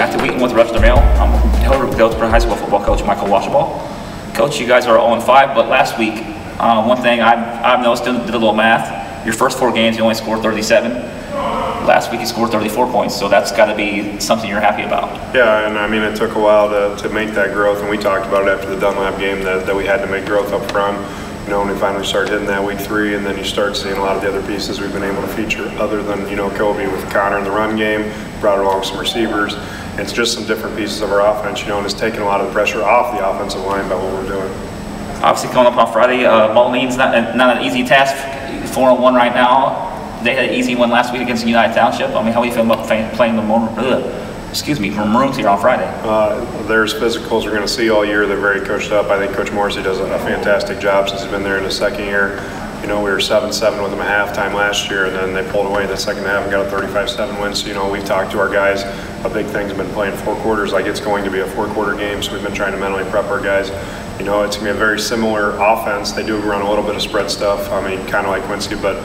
Matthew Wheaton with Rush the Mail. I'm Hillsborough High School football coach Michael Washabaugh. Coach, you guys are 0-5, but last week, one thing I've noticed, did a little math. Your first 4 games, you only scored 37. Last week, you scored 34 points, so that's got to be something you're happy about. Yeah, and I mean, it took a while to make that growth, and we talked about it after the Dunlap game that we had to make growth up front. You know, when we finally started hitting that week 3, and then you start seeing a lot of the other pieces we've been able to feature, other than, you know, Kobe with Connor in the run game, brought along some receivers. It's just some different pieces of our offense, you know, and it's taken a lot of the pressure off the offensive line by what we're doing. Obviously, coming up on Friday, Mulline's not an easy task. 4-1 right now. They had an easy one last week against United Township. I mean, how do you feel about playing the Maroons here on Friday? There's physicals we're going to see all year. They're very coached up. I think Coach Morrissey does a fantastic job since he's been there in his second year. You know, we were 7-7 with them at halftime last year, and then they pulled away in the second half and got a 35-7 win. So, you know, we've talked to our guys. A big thing's been playing 4 quarters like it's going to be a 4-quarter game, so we've been trying to mentally prep our guys. You know, it's going to be a very similar offense. They do run a little bit of spread stuff, I mean, kind of like Quincy, but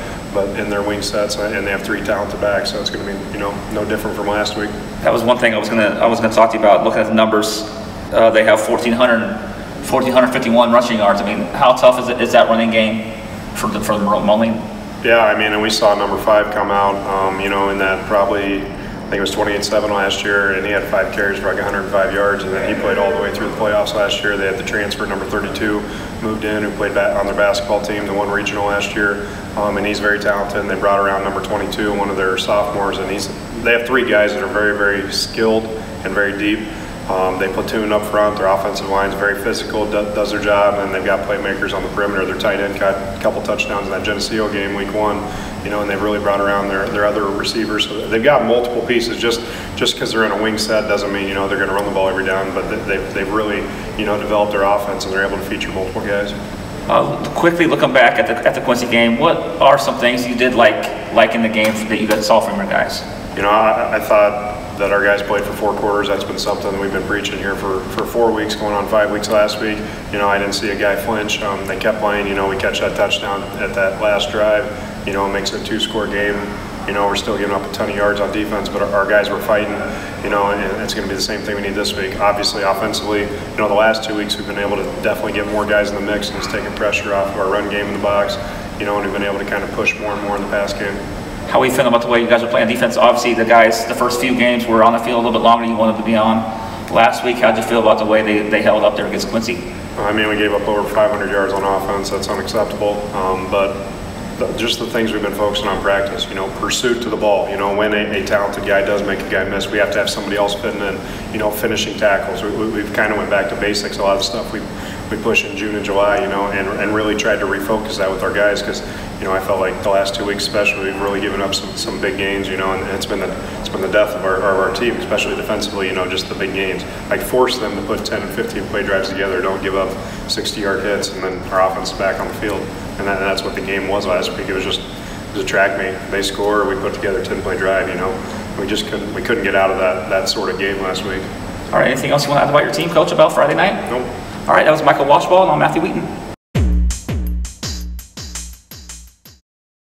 in their wing sets, and they have 3 talented backs, so it's going to be, you know, no different from last week. That was one thing I was gonna talk to you about. Looking at the numbers, they have 1,451 rushing yards. I mean, how tough is that running game for the Moline? Yeah, I mean, and we saw number 5 come out, you know, in that probably, I think it was 28-7 last year, and he had 5 carries for like 105 yards, and then he played all the way through the playoffs last year. They had the transfer, number 32, moved in, who played on their basketball team, the one regional last year, and he's very talented. And they brought around number 22, one of their sophomores, and they have 3 guys that are very, very skilled and very deep. They platoon up front. Their offensive line's very physical, does their job, and they've got playmakers on the perimeter. Their tight end got a couple touchdowns in that Geneseo game week 1, you know, and they've really brought around their other receivers. So they've got multiple pieces. Just because they're in a wing set doesn't mean, you know, they're going to run the ball every down, but they've really, you know, developed their offense, and they're able to feature multiple guys. Quickly looking back at the Quincy game, what are some things you did like in the game that you saw from your guys? You know, I thought that our guys played for 4 quarters. That's been something that we've been preaching here for 4 weeks, going on 5 weeks last week. You know, I didn't see a guy flinch. They kept playing. You know, we catch that touchdown at that last drive. You know, it makes it a 2-score game. You know, we're still giving up a ton of yards on defense, but our guys were fighting, you know, and it's going to be the same thing we need this week. Obviously, offensively, you know, the last 2 weeks we've been able to definitely get more guys in the mix, and it's taking pressure off of our run game in the box, you know, and we've been able to kind of push more and more in the pass game. How are you feeling about the way you guys are playing defense? Obviously, the first few games were on the field a little bit longer than you wanted to be on. Last week, how'd you feel about the way they held up there against Quincy? I mean, we gave up over 500 yards on offense. That's unacceptable. But just the things we've been focusing on practice, you know, pursuit to the ball. You know, when a talented guy does make a guy miss, we have to have somebody else fitting in, you know, finishing tackles. We've kind of went back to basics. A lot of stuff we push in June and July, you know, and really tried to refocus that with our guys, because, you know, I felt like the last 2 weeks especially, we've really given up some big gains, you know, and it's been the death of our team, especially defensively, you know, just the big gains. I force them to put 10 and 15 play drives together, don't give up 60-yard hits, and then our offense is back on the field. And that's what the game was last week. It was a track meet. They score, we put together a 10-play drive, you know. We couldn't get out of that sort of game last week. All right, anything else you want to add about your team, Coach, about Friday night? Nope. All right, that was Michael Washabaugh, and I'm Matthew Wheaton.